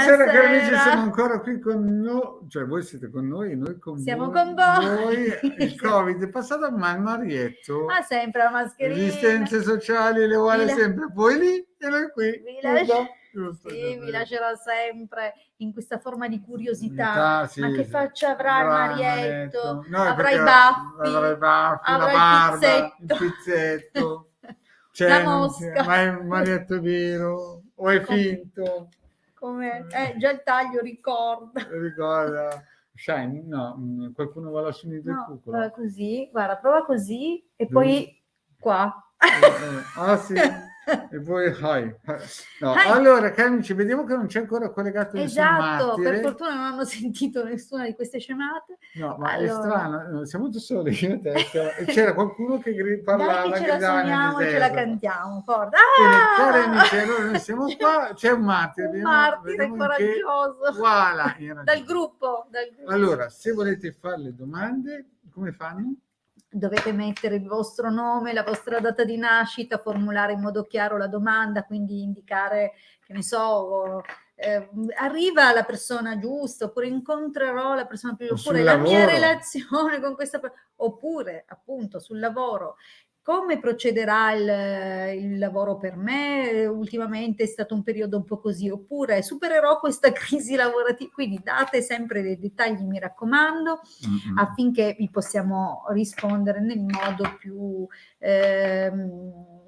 Buonasera cari amici, siamo ancora qui con noi, cioè voi siete con noi con Siamo voi. con voi. Il Covid è passato, ma il Marietto, Ma sempre la mascherina. le distanze sociali le vuole sempre, voi lì e noi qui. Giusto, vi lascerò sempre in questa forma di curiosità. Sì, ma che faccia avrà il Marietto? No, avrà i baffi, avrà avrà la barba, il pizzetto. La mosca. Ma è il Marietto vero o è finto? Come già il taglio ricorda. Shine, no, qualcuno vuole assumere del cucolo. Così, guarda, prova così e poi qua. Sì. E poi no. Allora cari amici, vediamo che non c'è ancora collegato nessun martire. Per fortuna non hanno sentito nessuna di queste scemate. No, ma allora, è strano, siamo tutti soli io e te, e c'era qualcuno che parlava. Dai che ce la suoniamo e ce la cantiamo, forza. Quindi cari amici, allora noi siamo qua, c'è un martire. Un martire coraggioso. Voilà, dal gruppo. Allora, se volete fare le domande, come fanno? Dovete mettere il vostro nome, la vostra data di nascita, formulare in modo chiaro la domanda, quindi indicare, che ne so, arriva la persona giusta, oppure incontrerò la persona più, oppure la mia relazione con questa persona, oppure appunto sul lavoro. Come procederà il lavoro per me? Ultimamente è stato un periodo un po' così, oppure supererò questa crisi lavorativa. Quindi date sempre dei dettagli, mi raccomando, affinché vi possiamo rispondere nel modo più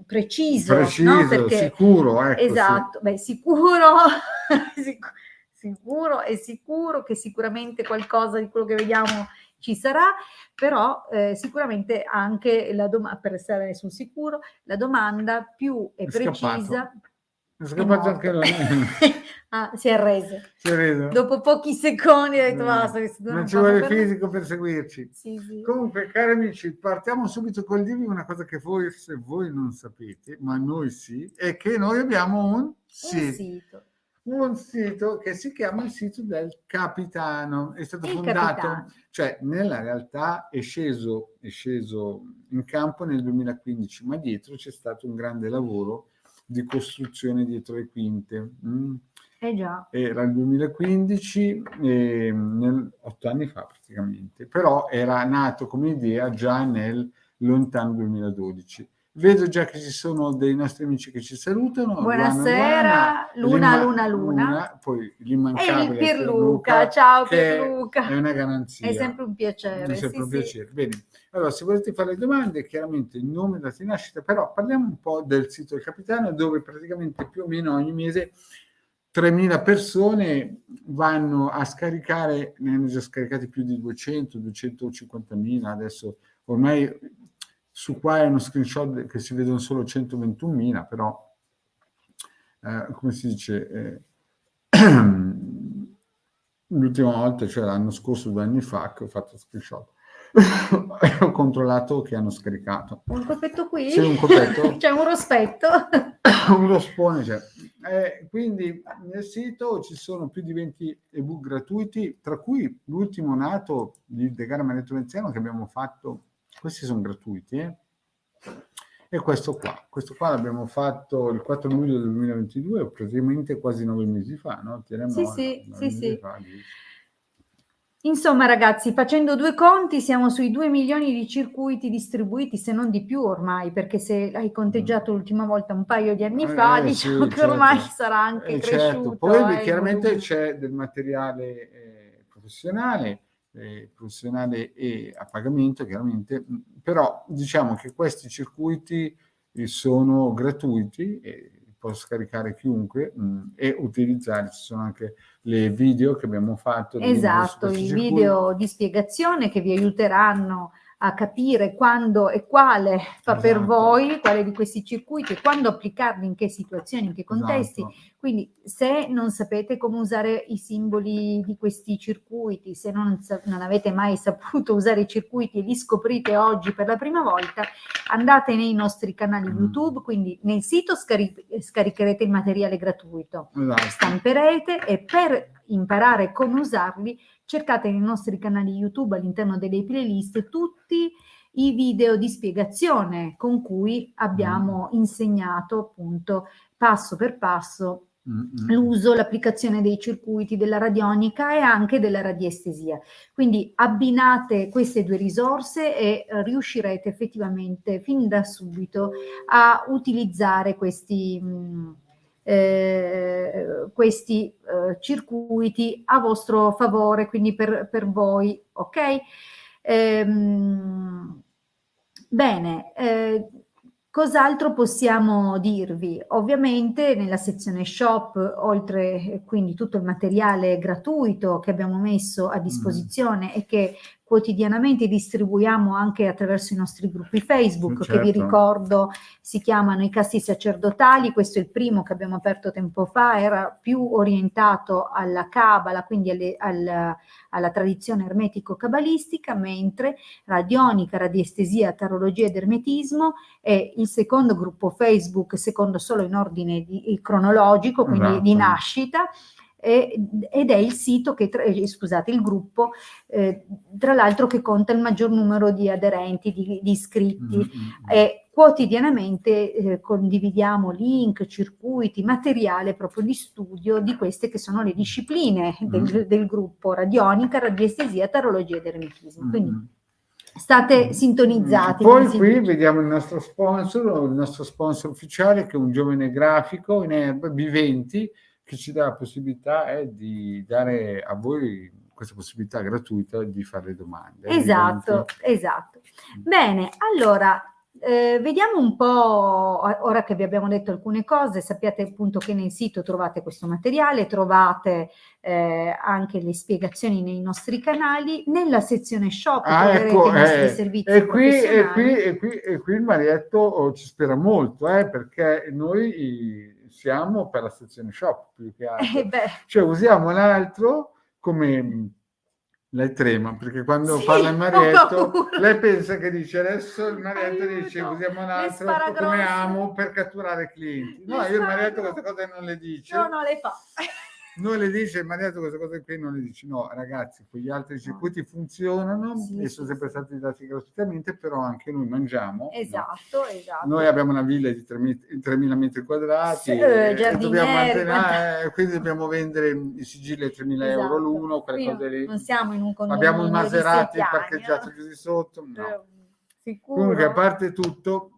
preciso, no? Perché, sicuro. Ecco, esatto, sì. Sicuro è sicuro che sicuramente qualcosa di quello che vediamo ci sarà, però sicuramente anche per essere sul sicuro, la domanda più è precisa. È scappato anche lui. Si è arreso. Dopo pochi secondi ha detto basta. Non ci vuole fisico per seguirci. Sì. Comunque, cari amici, partiamo subito col dirvi una cosa che forse voi non sapete, ma noi sì, è che noi abbiamo un sito. Un sito che si chiama il sito del Capitano. È stato fondato, cioè nella realtà è sceso in campo nel 2015, ma dietro c'è stato un grande lavoro di costruzione dietro le quinte. Già. Era il 2015, 8 anni fa praticamente, però era nato come idea già nel lontano 2012. Vedo già che ci sono dei nostri amici che ci salutano. Buonasera, Luna. Poi l'immancabile e il Pierluca. Ciao Pierluca. È una garanzia. È sempre un piacere. Piacere. Bene, allora se volete fare le domande, chiaramente il nome, data di nascita, però parliamo un po' del sito del Capitano, dove praticamente più o meno ogni mese 3.000 persone vanno a scaricare, ne hanno già scaricati più di 250.000, adesso ormai su qua è uno screenshot che si vedono solo 121.000, però come si dice, l'ultima volta, cioè l'anno scorso, 2 anni fa, che ho fatto screenshot, ho controllato che hanno scaricato. Un colpetto qui? Sì, un colpetto. C'è un rospetto. Un rospone c'è. Quindi nel sito ci sono più di 20 ebook gratuiti, tra cui l'ultimo nato di De Gara Marietto Venziano che abbiamo fatto. Questi sono gratuiti, e questo qua l'abbiamo fatto il 4 luglio del 2022, praticamente quasi 9 mesi fa, no? Sì. Insomma ragazzi, facendo due conti siamo sui 2 milioni di circuiti distribuiti, se non di più ormai, perché se hai conteggiato l'ultima volta un paio di anni fa, diciamo che ormai sarà anche cresciuto. Poi chiaramente c'è del materiale professionale e a pagamento, chiaramente, però diciamo che questi circuiti sono gratuiti e posso scaricare chiunque e utilizzare. Ci sono anche le video che abbiamo fatto. Esatto, i video di spiegazione che vi aiuteranno a capire quando e quale fa per voi, quale di questi circuiti e quando applicarli, in che situazioni, in che contesti. Quindi se non sapete come usare i simboli di questi circuiti, se non avete mai saputo usare i circuiti e li scoprite oggi per la prima volta, andate nei nostri canali YouTube, quindi nel sito scaricherete il materiale gratuito, stamperete e per imparare come usarli cercate nei nostri canali YouTube all'interno delle playlist tutti i video di spiegazione con cui abbiamo insegnato appunto passo per passo l'uso, l'applicazione dei circuiti della radionica e anche della radiestesia. Quindi abbinate queste due risorse e riuscirete effettivamente fin da subito a utilizzare questi circuiti a vostro favore, quindi per voi, ok? Bene, cos'altro possiamo dirvi? Ovviamente nella sezione shop, oltre quindi tutto il materiale gratuito che abbiamo messo a disposizione e che quotidianamente distribuiamo anche attraverso i nostri gruppi Facebook, che vi ricordo si chiamano i Casti Sacerdotali. Questo è il primo che abbiamo aperto tempo fa, era più orientato alla Cabala, quindi alla tradizione ermetico-cabalistica, mentre radionica, radiestesia, tarologia ed ermetismo è il secondo gruppo Facebook, secondo solo in ordine cronologico, quindi di nascita, ed è il sito che, scusate, il gruppo tra l'altro che conta il maggior numero di aderenti, di iscritti, e quotidianamente condividiamo link, circuiti, materiale proprio di studio di queste che sono le discipline del gruppo: radionica, radiestesia, tarologia ed ermetismo. Quindi state sintonizzati. Poi qui vediamo il nostro sponsor ufficiale, che è un giovane grafico in erba, Viventi, che ci dà la possibilità di dare a voi questa possibilità gratuita di fare domande. Esatto. Bene, allora vediamo un po', ora che vi abbiamo detto alcune cose, sappiate appunto che nel sito trovate questo materiale, trovate anche le spiegazioni nei nostri canali, nella sezione shop troverete i nostri servizi professionali. E qui il Marietto ci spera molto, perché noi siamo per la sezione shop più che altro. Cioè usiamo l'altro come lei trema, perché quando parla il Marietto lei pensa che dice adesso il Marietto dice usiamo un altro come amo per catturare clienti. No, io il Marietto queste cose non le dice. No, le fa. Non le dice il Marietto queste cose qui, non le dice. No, ragazzi, quegli altri circuiti funzionano e sono sempre stati dati gratuitamente, però anche noi mangiamo. Esatto. Noi abbiamo una villa di 3.000 metri quadrati e dobbiamo mantenere, quindi dobbiamo vendere i sigilli a 3.000 euro l'uno, quelle cose lì. Non siamo in un condominio. Abbiamo il Maserati parcheggiato chiusi sotto. No. Sicuro. Comunque, a parte tutto,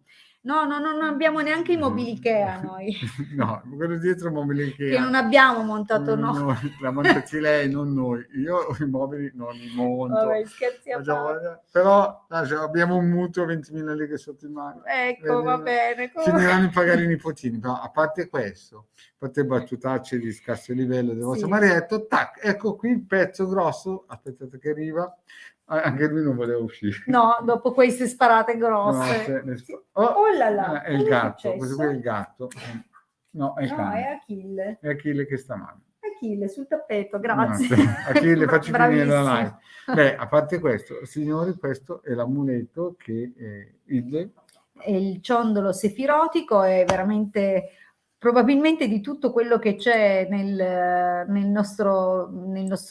no, non abbiamo neanche i mobili Ikea noi. No, quello dietro è mobili Ikea. Che non abbiamo montato noi. La montaci lei, non noi. Io i mobili non li monto. Vabbè, scherzi a parte. Però abbiamo un mutuo 20.000 lire sotto in mano. Ecco, va bene. Finiranno di pagare i nipotini. No, a parte questo, a parte battutacce di scarso livello del vostro Marietto, tac, ecco qui il pezzo grosso. Aspettate che arriva. Anche lui non voleva uscire. No, dopo queste sparate grosse. Oh là là, è il gatto, questo qui è il gatto. No, è il cane. No, è Achille. È Achille che sta male. Achille sul tappeto, grazie. Achille, facci finire la live. Beh, a parte questo, signori, questo è l'amuleto che il ciondolo sefirotico è veramente probabilmente di tutto quello che c'è nel nostro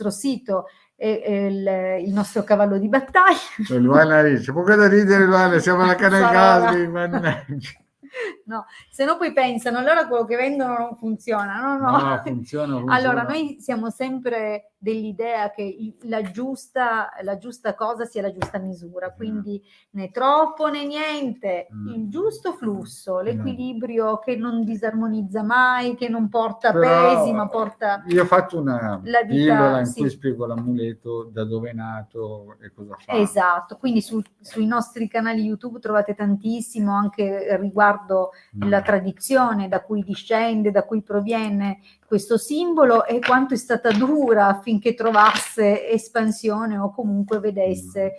sito il nostro cavallo di battaglia. Luana dice, poco da ridere Luana, siamo alla Canal Gasly, mannaggia. No, se no poi pensano, allora quello che vendono non funziona. No, funziona. Allora, noi siamo sempre dell'idea che la giusta cosa sia la giusta misura, quindi né troppo né niente, il giusto flusso, l'equilibrio che non disarmonizza mai, che non porta pesi, ma porta... Io ho fatto una pillola in cui spiego l'amuleto, da dove è nato e cosa fa. Esatto, quindi sui nostri canali YouTube trovate tantissimo anche riguardo la tradizione da cui discende, da cui proviene questo simbolo e quanto è stata dura affinché trovasse espansione o comunque vedesse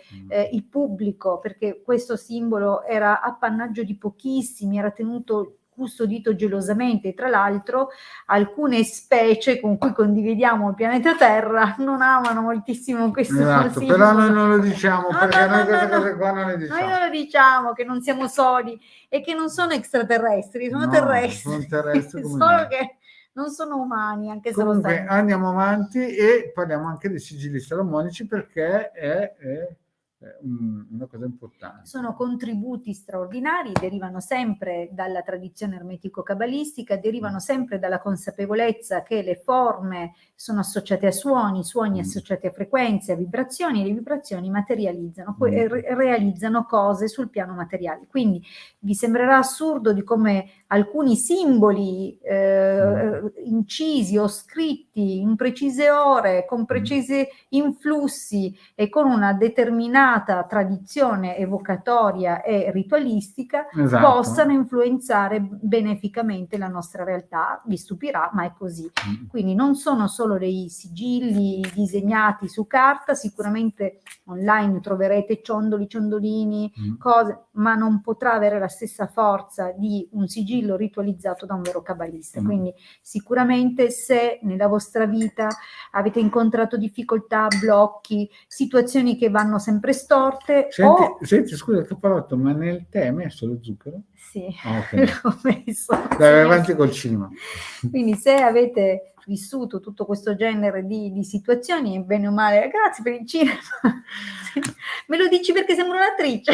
il pubblico, perché questo simbolo era appannaggio di pochissimi, era tenuto custodito gelosamente. Tra l'altro alcune specie con cui condividiamo il pianeta Terra non amano moltissimo questo simbolo. Però noi non lo diciamo, perché noi queste cose qua non le diciamo. Noi non lo diciamo, che non siamo soli e che non sono extraterrestri, sono terrestri. Sono terrestri come solo che non sono umani, anche se comunque lo sanno. andiamo avanti e parliamo anche dei sigilli salomonici, perché è una cosa importante. Sono contributi straordinari, derivano sempre dalla tradizione ermetico-cabalistica, derivano sempre dalla consapevolezza che le forme sono associate a suoni associati a frequenze, a vibrazioni, e le vibrazioni materializzano, poi realizzano cose sul piano materiale. Quindi vi sembrerà assurdo di come alcuni simboli incisi o scritti in precise ore, con precisi influssi e con una determinata tradizione evocatoria e ritualistica, esatto, possano influenzare beneficamente la nostra realtà. Vi stupirà, ma è così. Quindi non sono solo dei sigilli disegnati su carta, sicuramente online troverete ciondoli, ciondolini, cose, ma non potrà avere la stessa forza di un sigillo ritualizzato da un vero cabalista. Quindi sicuramente, se nella vostra vita avete incontrato difficoltà, blocchi, situazioni che vanno sempre storte, senti, scusa, Caparotto, ma nel tè hai messo lo zucchero? Sì, okay. L'ho messo. Dai, avanti col cinema. Quindi se avete vissuto tutto questo genere di situazioni, bene o male, grazie per il cinema. Me lo dici perché sembro un'attrice.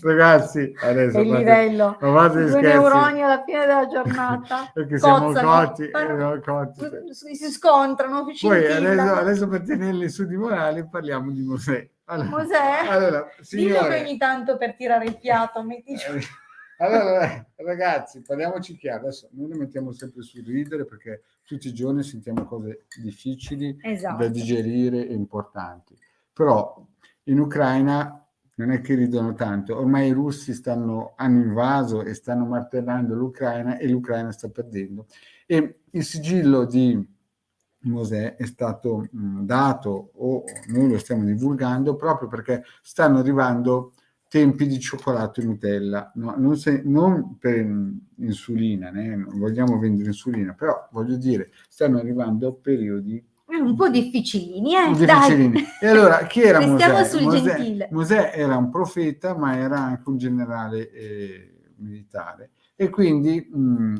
Ragazzi, adesso è il livello, due neuroni alla fine della giornata perché siamo cotti, si scontrano, poi adesso per tenerli su di morale parliamo di Mosè. Allora, dillo che ogni tanto per tirare il fiato mi dice. Allora, ragazzi, parliamoci chiaro. Adesso noi ne mettiamo sempre sul ridere, perché tutti i giorni sentiamo cose difficili, esatto, da digerire e importanti. Però in Ucraina non è che ridono tanto, ormai i russi hanno invaso e stanno martellando l'Ucraina, e l'Ucraina sta perdendo. E il sigillo di Mosè è stato dato, o noi lo stiamo divulgando, proprio perché stanno arrivando tempi di cioccolato e Nutella, no, non per insulina, non vogliamo vendere insulina, però voglio dire, stanno arrivando periodi un po' difficilini, difficilini. Dai. E allora, chi era Mosè? Mosè era un profeta, ma era anche un generale militare, e quindi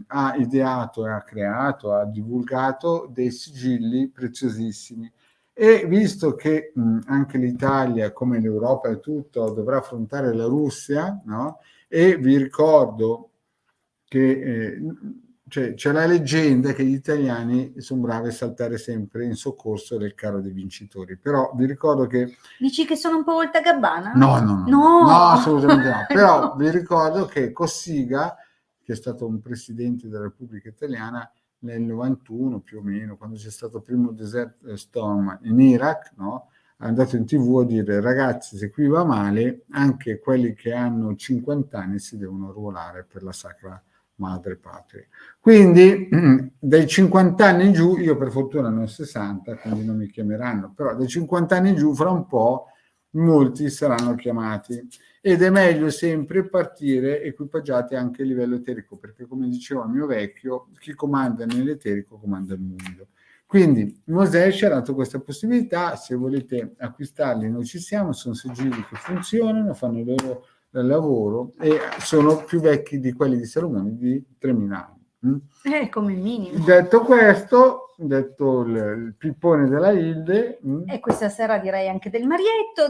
ha ideato, ha creato, ha divulgato dei sigilli preziosissimi. E visto che anche l'Italia, come l'Europa e tutto, dovrà affrontare la Russia, no? E vi ricordo che c'è la leggenda che gli italiani sono bravi a saltare sempre in soccorso del carro dei vincitori, però vi ricordo che... Dici che sono un po' Voltagabbana? No, assolutamente no. Però vi ricordo che Cossiga, che è stato un presidente della Repubblica Italiana nel 91 più o meno, quando c'è stato il primo Desert Storm in Iraq, no? È andato in TV a dire: ragazzi, se qui va male, anche quelli che hanno 50 anni si devono arruolare per la Sacra Madre Patria. Quindi dai 50 anni in giù, io per fortuna ne ho 60, quindi non mi chiameranno, però dai 50 anni in giù, fra un po' molti saranno chiamati, ed è meglio sempre partire equipaggiati anche a livello eterico, perché, come diceva il mio vecchio, chi comanda nell'eterico comanda il mondo. Quindi Mosè ci ha dato questa possibilità. Se volete acquistarli, noi ci siamo, sono sigilli che funzionano, fanno il loro lavoro e sono più vecchi di quelli di Salomone di 3.000 anni. Come minimo. Detto questo, detto il pippone della Hilde, e questa sera direi anche del Marietto,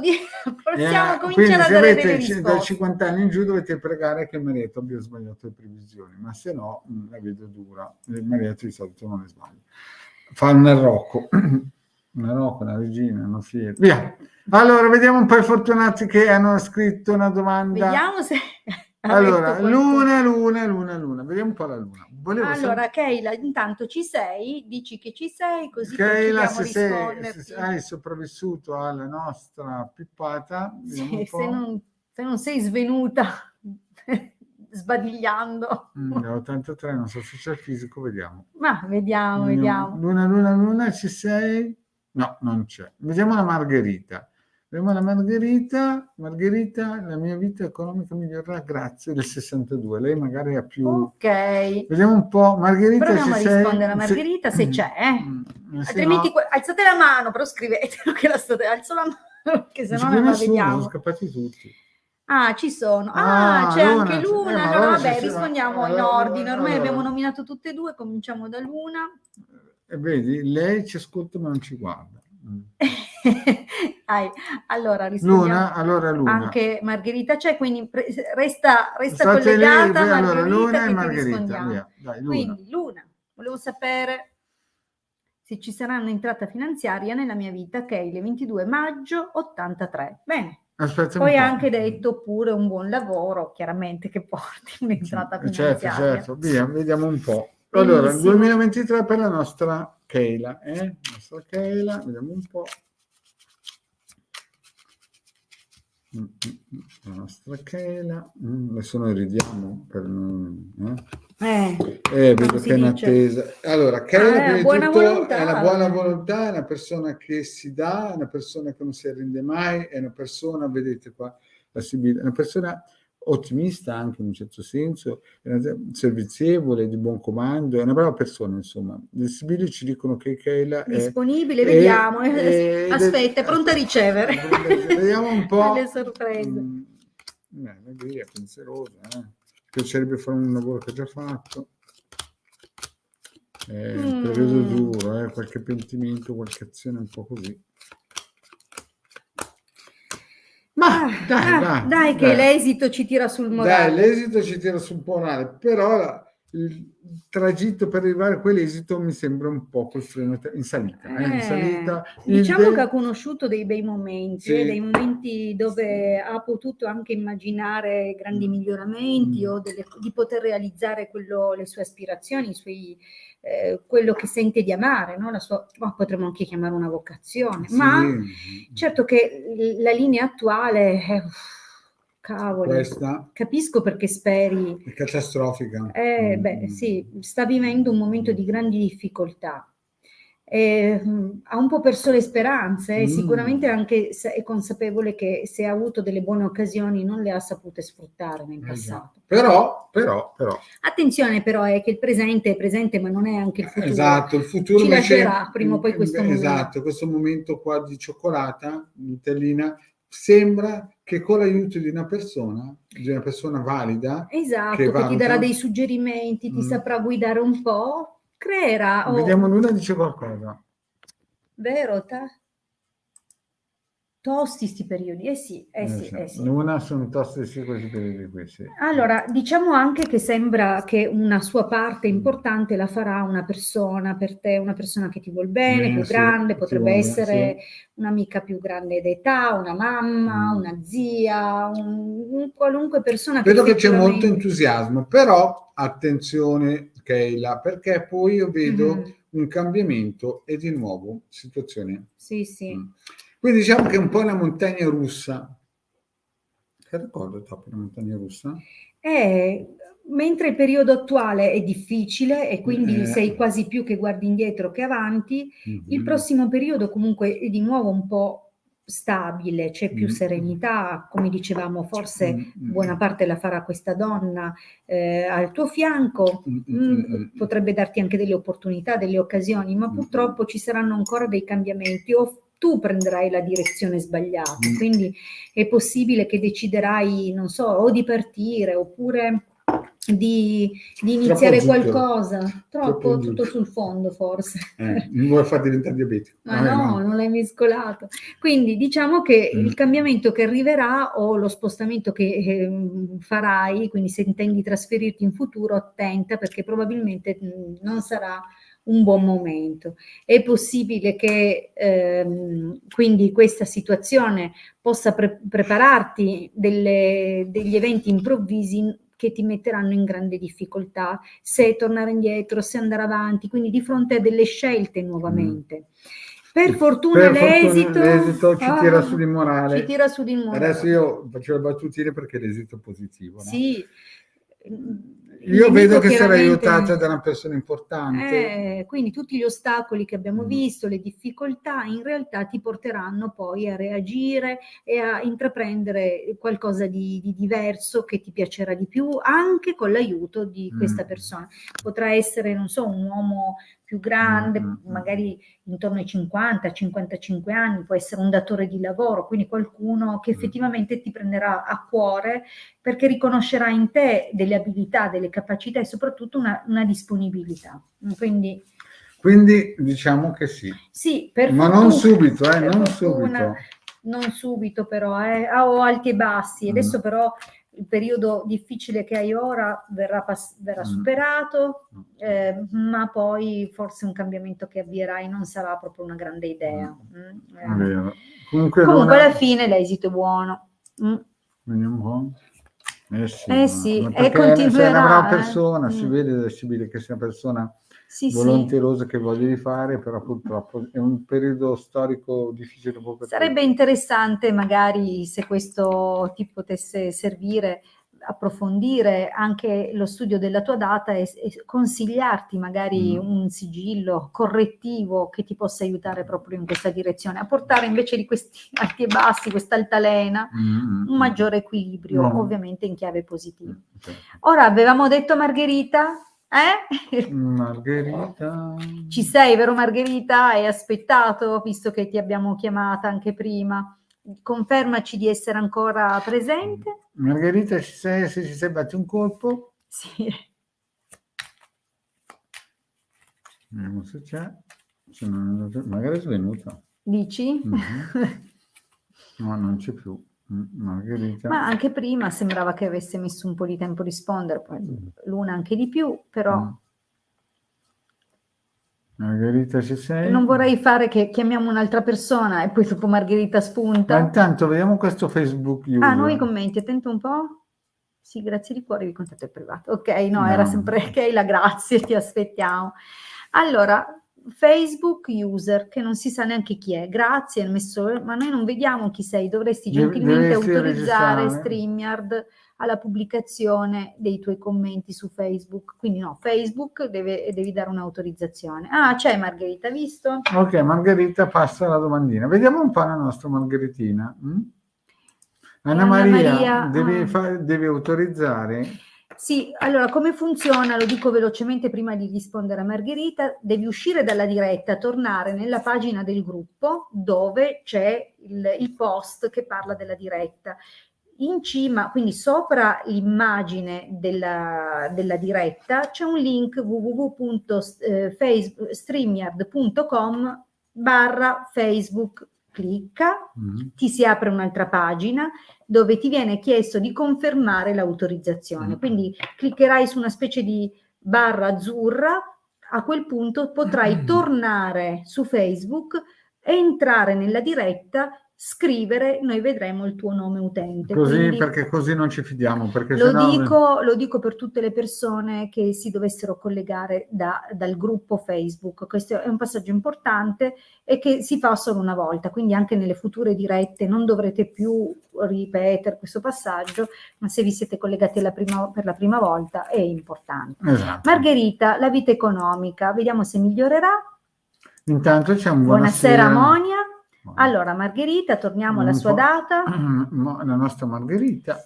possiamo cominciare a dare delle risposte. Dai 50 anni in giù dovete pregare che il Marietto abbia sbagliato le previsioni, ma se no la vedo dura. Il Marietto di solito non le sbaglia, fa un arrocco, una regina, una fiera, via. Allora, vediamo un po' i fortunati che hanno scritto una domanda. Vediamo se... Allora, luna, vediamo un po' la luna. Allora, Keila, intanto ci sei? Dici che ci sei, così Keila, se hai sopravvissuto alla nostra pippata. Sì, se non sei svenuta sbadigliando. 83, non so se c'è il fisico, vediamo. Ma vediamo. Luna, ci sei? No, non c'è. Vediamo la Margherita. Vediamo la Margherita, la mia vita economica migliorerà grazie del 62. Lei magari ha più... Ok. Vediamo un po', Margherita. Proviamo a rispondere a Margherita se c'è. Altrimenti alzate la mano, però scrivetelo che alzo la mano, che se no non la vediamo. Sono scappati tutti. Ah, ci sono. c'è Luna, anche Luna. Allora vabbè, sì, rispondiamo in ordine. Ormai abbiamo nominato tutte e due, cominciamo da Luna. E vedi, lei ci ascolta ma non ci guarda. Allora rispondiamo. Allora Luna. Anche Margherita c'è, quindi resta State lì, collegata allora Margherita, Luna e che ti Margherita, rispondiamo. via. Dai, Luna. Quindi Luna, volevo sapere se ci sarà un'entrata finanziaria nella mia vita, che è il 22 maggio 83. Bene. Aspetta Poi un ha po'. anche detto pure un buon lavoro, chiaramente, che porti un'entrata finanziaria. Certo, via, vediamo un po'. Allora, il 2023 per la nostra Keila, nostra Keila, vediamo un po'. La nostra Keila, adesso noi ridiamo per vedo che è in attesa. Allora, Keila prima di tutto è una buona volontà, è una persona che si dà, è una persona che non si arrende mai, è una persona, vedete qua, è una persona ottimista anche in un certo senso, servizievole, di buon comando, è una brava persona, insomma. Le Sibille ci dicono che Keila è disponibile, vediamo. Aspetta, è pronta a ricevere. Vediamo un po'. Le sorprese. È pensierosa, piacerebbe fare un lavoro che ha già fatto. Un periodo duro, qualche pentimento, qualche azione un po' così. Ma dai, che l'esito ci tira sul morale. Dai, l'esito ci tira sul morale, però il tragitto per arrivare a quell'esito mi sembra un po' col freno in salita. In salita diciamo che ha conosciuto dei bei momenti, dei momenti dove ha potuto anche immaginare grandi miglioramenti o di poter realizzare le sue aspirazioni, quello che sente di amare, no? Potremmo anche chiamare una vocazione, ma certo che la linea attuale è... Cavolo, capisco perché speri. È catastrofica. Sì, sta vivendo un momento di grandi difficoltà. Ha un po' perso le speranze, sicuramente anche è consapevole che se ha avuto delle buone occasioni non le ha sapute sfruttare nel passato. Però. Attenzione però è che il presente è presente, ma non è anche il futuro. Esatto, il futuro ci lascerà prima o poi questo momento. Esatto, questo momento qua di cioccolata, Nutellina, sembra che con l'aiuto di una persona valida, che ti darà dei suggerimenti, ti saprà guidare un po', creerà. Vediamo, Luna dice qualcosa. Vero? Tosti sti periodi, sì. Luna sono tosti questi periodi qui, sì. Allora, diciamo anche che sembra che una sua parte importante la farà una persona per te, una persona che ti vuol bene, più grande, potrebbe essere un'amica più grande d'età, una mamma, una zia, un qualunque persona. Vedo che c'è molto entusiasmo, però attenzione Keila, perché poi io vedo un cambiamento e di nuovo situazione. Sì. Quindi diciamo che è un po' una montagna russa. Che ricordo dopo la montagna russa? Mentre il periodo attuale è difficile e quindi sei quasi più che guardi indietro che avanti, il prossimo periodo comunque è di nuovo un po' stabile, c'è più serenità, come dicevamo, forse buona parte la farà questa donna al tuo fianco, potrebbe darti anche delle opportunità, delle occasioni, ma purtroppo ci saranno ancora dei cambiamenti o tu prenderai la direzione sbagliata, quindi è possibile che deciderai, non so, o di partire oppure di iniziare qualcosa. Troppo tutto sul fondo forse. Mi vuoi far diventare diabetico. Ma no, non l'hai mescolato. Quindi diciamo che il cambiamento che arriverà o lo spostamento che farai, quindi se intendi trasferirti in futuro, attenta perché probabilmente non sarà un buon momento. È possibile che quindi questa situazione possa prepararti degli eventi improvvisi che ti metteranno in grande difficoltà, se tornare indietro, se andare avanti, quindi di fronte a delle scelte nuovamente. Per fortuna l'esito ci tira su di morale. Ci tira su di morale. Adesso io faccio le battutine perché l'esito è positivo. No? Sì. Io vedo che sarai aiutata da una persona importante. Quindi tutti gli ostacoli che abbiamo visto, le difficoltà, in realtà ti porteranno poi a reagire e a intraprendere qualcosa di diverso che ti piacerà di più, anche con l'aiuto di questa persona. Potrà essere, non so, un uomo più grande, magari intorno ai 50-55 anni, può essere un datore di lavoro, quindi qualcuno che effettivamente ti prenderà a cuore perché riconoscerà in te delle abilità, delle capacità e soprattutto una disponibilità. Quindi Quindi diciamo che sì. Sì, per ma fortuna, non subito, per non fortuna, subito. non subito però, ho alti e bassi. Adesso però il periodo difficile che hai ora verrà superato, ma poi forse un cambiamento che avvierai non sarà proprio una grande idea. Comunque alla fine l'esito è buono. Vediamo un po'. Sì, ma e perché sei una brava continuerà. persona, si vede che sei una persona volonterosa che voglia di fare, però purtroppo è un periodo storico difficile per te. Sarebbe interessante magari se questo ti potesse servire approfondire anche lo studio della tua data e consigliarti magari un sigillo correttivo che ti possa aiutare proprio in questa direzione, a portare invece di questi alti e bassi, questa altalena, un maggiore equilibrio, ovviamente in chiave positiva. Ora avevamo detto Margherita? Margherita. Ci sei, vero Margherita? Hai aspettato, visto che ti abbiamo chiamata anche prima. Confermaci di essere ancora presente. Margherita, ci sei? Se ci sei, batti un colpo. Sì. Vediamo se c'è. Magari è svenuta. Dici? No, non c'è più. Margherita. Ma anche prima sembrava che avesse messo un po' di tempo a rispondere, poi l'una anche di più, però... Margherita, ci sei? Non vorrei fare che chiamiamo un'altra persona e poi dopo Margherita spunta. Ma intanto vediamo questo Facebook user. Nuovi commenti, attento un po'. Sì, grazie di cuore, vi contatto in privato. Ok, no, era sempre Keila, grazie, ti aspettiamo. Allora, Facebook user, che non si sa neanche chi è, grazie, ma noi non vediamo chi sei, dovresti gentilmente autorizzare StreamYard alla pubblicazione dei tuoi commenti su Facebook. Quindi no, Facebook devi dare un'autorizzazione. C'è Margherita, visto? Ok, Margherita passa la domandina. Vediamo un po' la nostra Margheritina. Anna Maria, devi autorizzare. Sì, allora come funziona? Lo dico velocemente prima di rispondere a Margherita. Devi uscire dalla diretta, tornare nella pagina del gruppo dove c'è il post che parla della diretta. In cima, quindi sopra l'immagine della diretta, c'è un link www.streamyard.com/Facebook. Clicca, ti si apre un'altra pagina dove ti viene chiesto di confermare l'autorizzazione. Quindi cliccherai su una specie di barra azzurra, a quel punto potrai tornare su Facebook, entrare nella diretta, scrivere, noi vedremo il tuo nome utente. Così, perché così non ci fidiamo. Perché lo dico per tutte le persone che si dovessero collegare dal gruppo Facebook. Questo è un passaggio importante e che si fa solo una volta, quindi anche nelle future dirette non dovrete più ripetere questo passaggio, ma se vi siete collegati per la prima volta è importante. Esatto. Margherita, la vita economica, vediamo se migliorerà. Intanto c'è un buonasera Monia. Allora, Margherita, torniamo alla sua data. La nostra Margherita.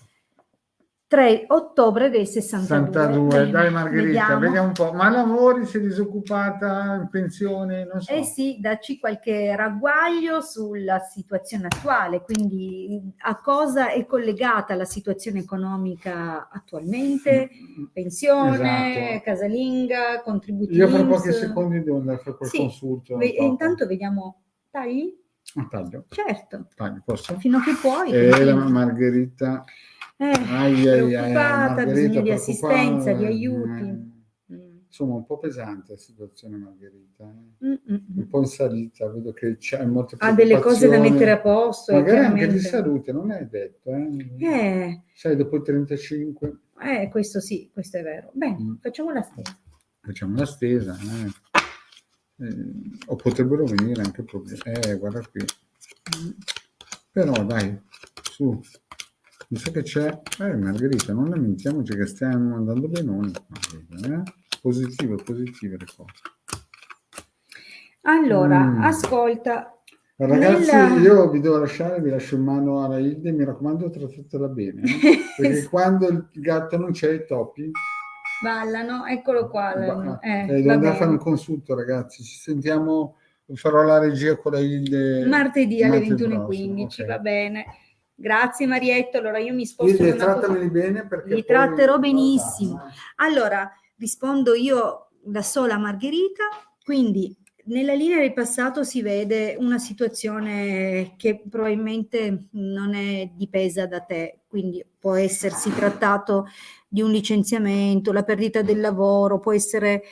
3 ottobre del 62. Dai Margherita, vediamo un po'. Ma lavori, sei disoccupata, in pensione? Non so. Sì, dacci qualche ragguaglio sulla situazione attuale, quindi a cosa è collegata la situazione economica attualmente? Pensione, casalinga, contributi Io fra pochi secondi devo andare a fare quel consulto. Intanto vediamo. Tagli? Taglio. Certo. Taglio, posso? Fino a che puoi. La Margherita. Preoccupata, bisogno di assistenza, di aiuti. Insomma, un po' pesante la situazione, Margherita. Un po' in salita, vedo che c'è molte preoccupazioni. Ha delle cose da mettere a posto. Magari anche di salute, non è detto. Sai, dopo il 35. Questo sì, questo è vero. Bene, facciamo la stesa. Facciamo la stesa. O potrebbero venire anche problemi. Guarda qui. Però dai, su. Mi sa che c'è. Margherita, non lamentiamoci che stiamo andando benone. Positive le cose. Allora, ascolta. Ragazzi, io vi lascio in mano alla Hilde, mi raccomando, trattatela bene. Perché quando il gatto non c'è, i topi ballano, eccolo qua. Devo andare a fare un consulto, ragazzi. Ci sentiamo, farò la regia con la Hilde martedì alle 21:15, okay. Va bene. Grazie Marietto, allora io mi sposto. Trattameli bene perché li tratterò benissimo. Allora, rispondo io da sola a Margherita. Quindi nella linea del passato si vede una situazione che probabilmente non è dipesa da te, quindi può essersi trattato di un licenziamento, la perdita del lavoro, può essere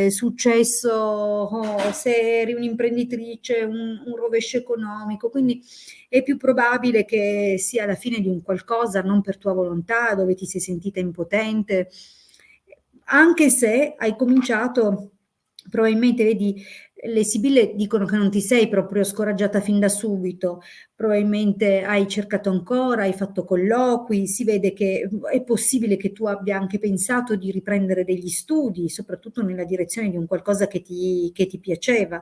successo se eri un'imprenditrice, un rovescio economico, quindi è più probabile che sia la fine di un qualcosa non per tua volontà, dove ti sei sentita impotente, anche se hai cominciato, probabilmente vedi, le sibille dicono che non ti sei proprio scoraggiata fin da subito, probabilmente hai cercato ancora, hai fatto colloqui, si vede che è possibile che tu abbia anche pensato di riprendere degli studi, soprattutto nella direzione di un qualcosa che ti piaceva.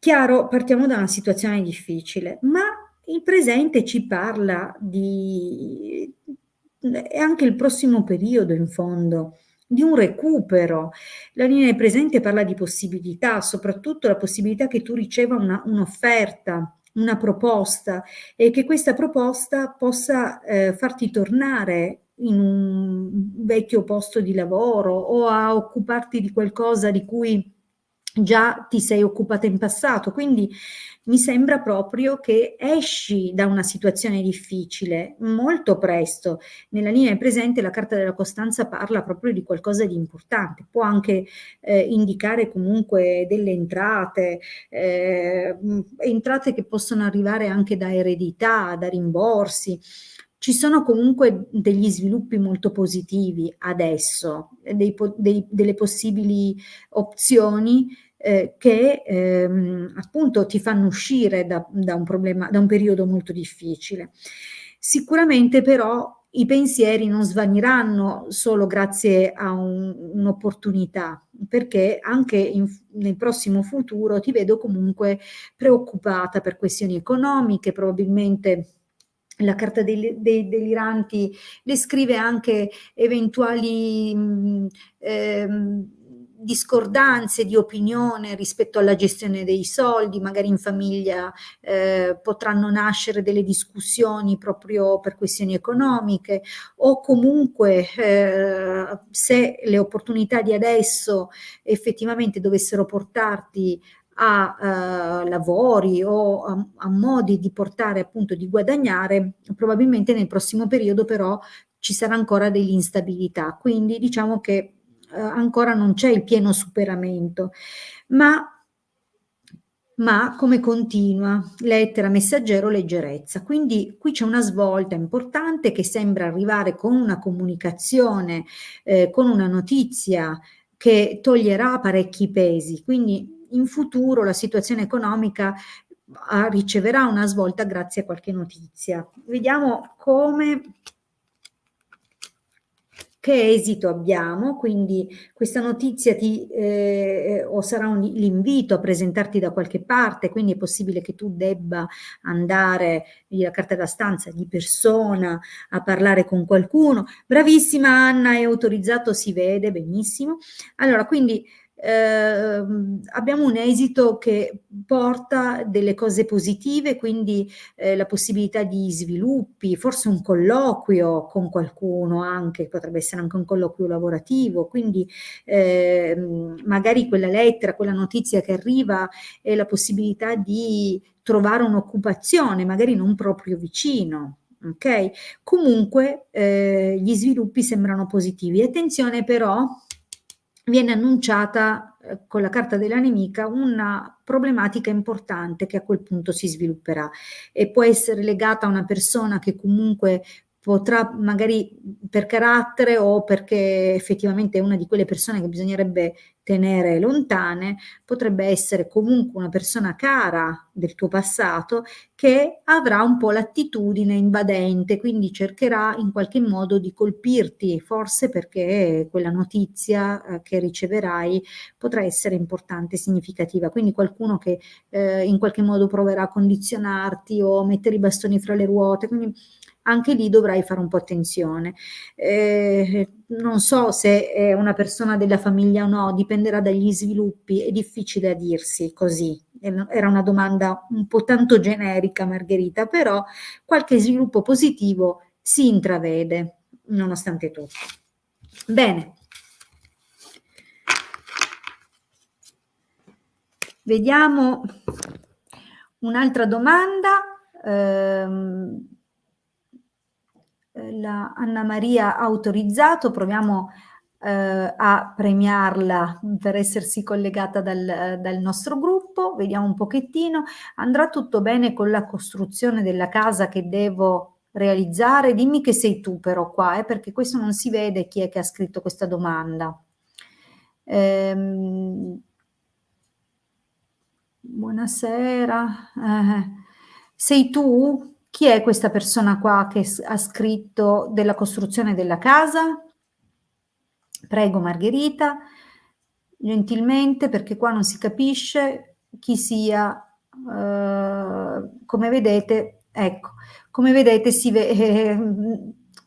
Chiaro, partiamo da una situazione difficile, ma il presente ci parla di, e anche il prossimo periodo in fondo, di un recupero. La linea del presente parla di possibilità, soprattutto la possibilità che tu riceva un'offerta, una proposta e che questa proposta possa farti tornare in un vecchio posto di lavoro o a occuparti di qualcosa di cui già ti sei occupata in passato. Quindi mi sembra proprio che esci da una situazione difficile molto presto. Nella linea del presente la carta della costanza parla proprio di qualcosa di importante, può anche indicare comunque delle entrate che possono arrivare anche da eredità, da rimborsi. Ci sono comunque degli sviluppi molto positivi adesso, delle possibili opzioni che appunto ti fanno uscire da un problema, da un periodo molto difficile. Sicuramente però i pensieri non svaniranno solo grazie a un'opportunità, perché anche nel prossimo futuro ti vedo comunque preoccupata per questioni economiche, probabilmente la carta dei deliranti descrive anche eventuali discordanze di opinione rispetto alla gestione dei soldi, magari in famiglia potranno nascere delle discussioni proprio per questioni economiche, o comunque se le opportunità di adesso effettivamente dovessero portarti a lavori o a modi di portare appunto di guadagnare, probabilmente nel prossimo periodo però ci sarà ancora dell'instabilità, quindi diciamo che ancora non c'è il pieno superamento, ma come continua, lettera, messaggero, leggerezza. Quindi qui c'è una svolta importante che sembra arrivare con una comunicazione, con una notizia che toglierà parecchi pesi. Quindi in futuro la situazione economica riceverà una svolta grazie a qualche notizia. Vediamo che esito abbiamo, quindi questa notizia o sarà l'invito a presentarti da qualche parte, quindi è possibile che tu debba andare, la carta da stanza, di persona, a parlare con qualcuno. Bravissima Anna, è autorizzato, si vede benissimo. Allora, quindi abbiamo un esito che porta delle cose positive, quindi la possibilità di sviluppi, forse un colloquio con qualcuno anche, potrebbe essere anche un colloquio lavorativo, quindi magari quella lettera, quella notizia che arriva è la possibilità di trovare un'occupazione, magari non proprio vicino. Ok? Comunque gli sviluppi sembrano positivi. Attenzione però, viene annunciata con la carta della nemica una problematica importante che a quel punto si svilupperà e può essere legata a una persona che comunque potrà, magari per carattere o perché effettivamente è una di quelle persone che bisognerebbe tenere lontane, potrebbe essere comunque una persona cara del tuo passato che avrà un po' l'attitudine invadente, quindi cercherà in qualche modo di colpirti, forse perché quella notizia che riceverai potrà essere importante, significativa. Quindi qualcuno che in qualche modo proverà a condizionarti o mettere i bastoni fra le ruote, quindi anche lì dovrai fare un po' attenzione. Non so se è una persona della famiglia o no, dipenderà dagli sviluppi, è difficile a dirsi così. Era una domanda un po' tanto generica, Margherita, però qualche sviluppo positivo si intravede, nonostante tutto. Bene. Vediamo un'altra domanda. La Anna Maria ha autorizzato, proviamo a premiarla per essersi collegata dal nostro gruppo. Vediamo un pochettino. Andrà tutto bene con la costruzione della casa che devo realizzare? Dimmi che sei tu però qua, perché questo non si vede chi è che ha scritto questa domanda. Buonasera. Sei tu? Chi è questa persona qua che ha scritto della costruzione della casa? Prego Margherita, gentilmente, perché qua non si capisce chi sia. Come vedete, ecco, come vedete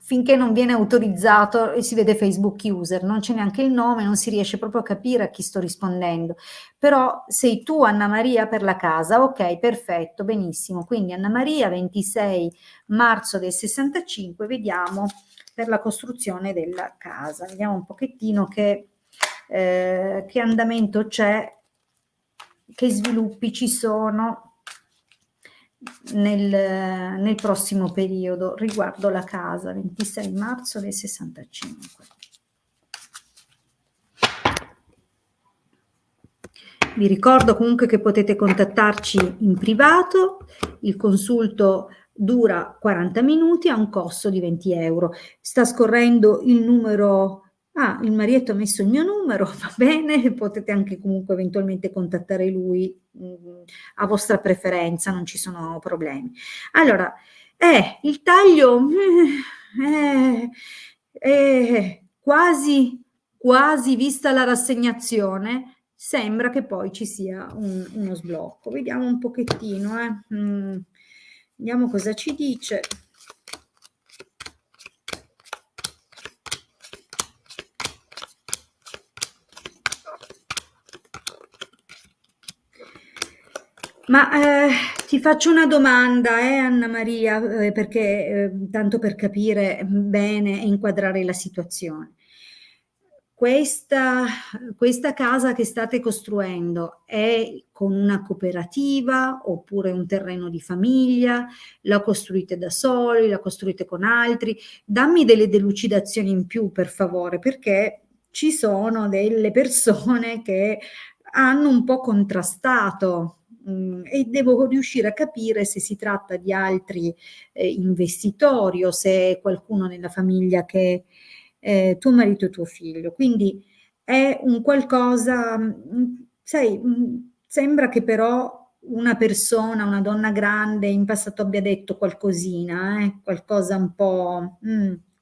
finché non viene autorizzato e si vede Facebook user, non c'è neanche il nome, non si riesce proprio a capire a chi sto rispondendo. Però sei tu Anna Maria per la casa, ok, perfetto, benissimo. Quindi Anna Maria, 26 marzo del 65, vediamo per la costruzione della casa. Vediamo un pochettino che andamento c'è, che sviluppi ci sono nel prossimo periodo riguardo la casa. 26 marzo del 65. Vi ricordo comunque che potete contattarci in privato, il consulto dura 40 minuti a un costo di 20 euro. Sta scorrendo il numero, il Marietto ha messo il mio numero, va bene, potete anche comunque eventualmente contattare lui a vostra preferenza, non ci sono problemi. Allora, il taglio quasi vista la rassegnazione, sembra che poi ci sia uno sblocco. Vediamo un pochettino, vediamo cosa ci dice. Ma ti faccio una domanda, Anna Maria, perché tanto per capire bene e inquadrare la situazione. Questa casa che state costruendo è con una cooperativa oppure un terreno di famiglia? La costruite da soli? La costruite con altri? Dammi delle delucidazioni in più, per favore, perché ci sono delle persone che hanno un po' contrastato e devo riuscire a capire se si tratta di altri investitori o se è qualcuno nella famiglia che tuo marito e tuo figlio. Quindi è un qualcosa, sai, sembra che però una persona, una donna grande in passato abbia detto qualcosina, qualcosa un po',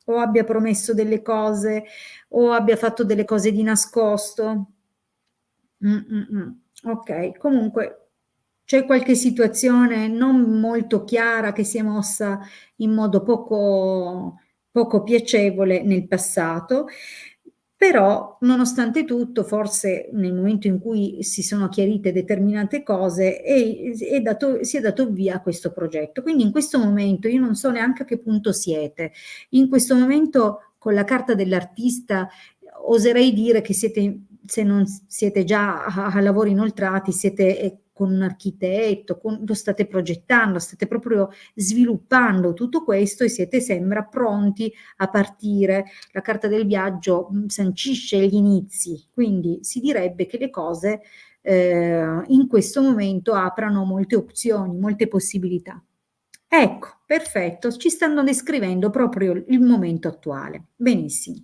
o abbia promesso delle cose o abbia fatto delle cose di nascosto. Ok, comunque c'è qualche situazione non molto chiara che si è mossa in modo poco piacevole nel passato, però nonostante tutto, forse nel momento in cui si sono chiarite determinate cose si è dato via a questo progetto. Quindi in questo momento io non so neanche a che punto siete. In questo momento con la carta dell'artista oserei dire che siete, se non siete già a lavori inoltrati, siete con un architetto, lo state progettando, state proprio sviluppando tutto questo e siete, sembra, pronti a partire. La carta del viaggio sancisce gli inizi, quindi si direbbe che le cose in questo momento aprano molte opzioni, molte possibilità. Ecco, perfetto, ci stanno descrivendo proprio il momento attuale. Benissimo.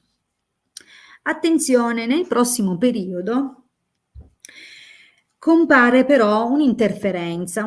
Attenzione, nel prossimo periodo compare però un'interferenza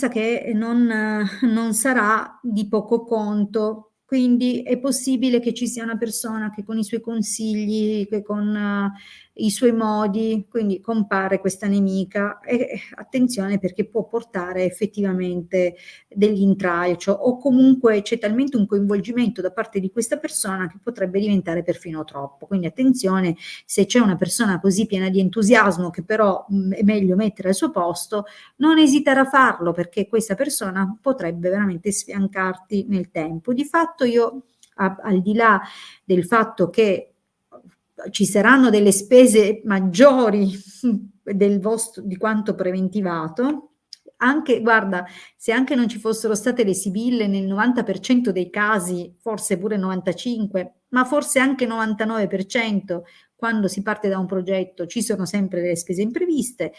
che non sarà di poco conto, quindi è possibile che ci sia una persona che con i suoi consigli, che con i suoi modi, quindi compare questa nemica e attenzione perché può portare effettivamente degli intralcio o comunque c'è talmente un coinvolgimento da parte di questa persona che potrebbe diventare perfino troppo, quindi attenzione se c'è una persona così piena di entusiasmo che però è meglio mettere al suo posto, non esitare a farlo perché questa persona potrebbe veramente sfiancarti nel tempo. Di fatto io, al di là del fatto che ci saranno delle spese maggiori di quanto preventivato. Anche, guarda, se anche non ci fossero state le sibille nel 90% dei casi, forse pure 95%, ma forse anche 99%, quando si parte da un progetto ci sono sempre delle spese impreviste.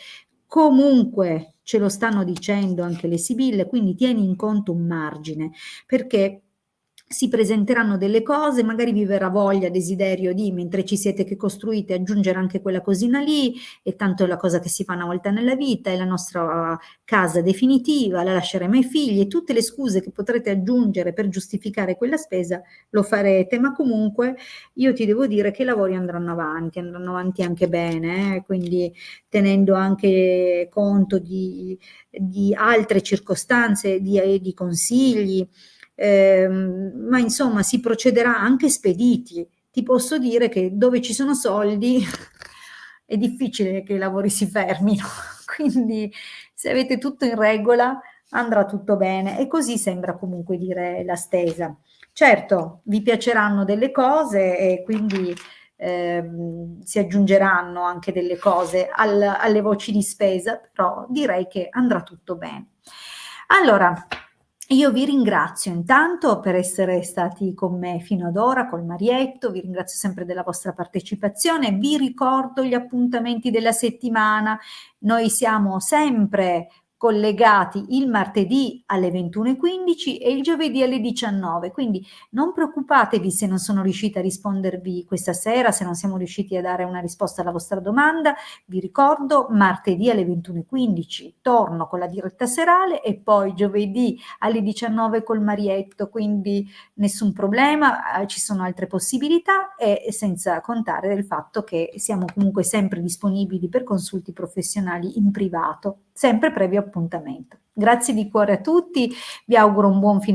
Comunque ce lo stanno dicendo anche le sibille, quindi tieni in conto un margine, perché si presenteranno delle cose, magari vi verrà voglia, desiderio di, mentre ci siete che costruite, aggiungere anche quella cosina lì, e tanto è la cosa che si fa una volta nella vita, è la nostra casa definitiva, la lasceremo ai figli, e tutte le scuse che potrete aggiungere per giustificare quella spesa lo farete, ma comunque io ti devo dire che i lavori andranno avanti anche bene, quindi tenendo anche conto di altre circostanze, di consigli, ma insomma si procederà anche spediti. Ti posso dire che dove ci sono soldi è difficile che i lavori si fermino, quindi se avete tutto in regola andrà tutto bene, e così sembra comunque dire la Stesa. Certo, vi piaceranno delle cose e quindi si aggiungeranno anche delle cose alle voci di spesa, però direi che andrà tutto bene. Allora, io vi ringrazio intanto per essere stati con me fino ad ora, col Marietto, vi ringrazio sempre della vostra partecipazione, vi ricordo gli appuntamenti della settimana. Noi siamo sempre collegati il martedì alle 21:15 e il giovedì alle 19, quindi non preoccupatevi se non sono riuscita a rispondervi questa sera, se non siamo riusciti a dare una risposta alla vostra domanda. Vi ricordo martedì alle 21:15 torno con la diretta serale e poi giovedì alle 19 col Marietto, quindi nessun problema, ci sono altre possibilità, e senza contare del fatto che siamo comunque sempre disponibili per consulti professionali in privato, sempre previo appuntamento. Grazie di cuore a tutti, vi auguro un buon fine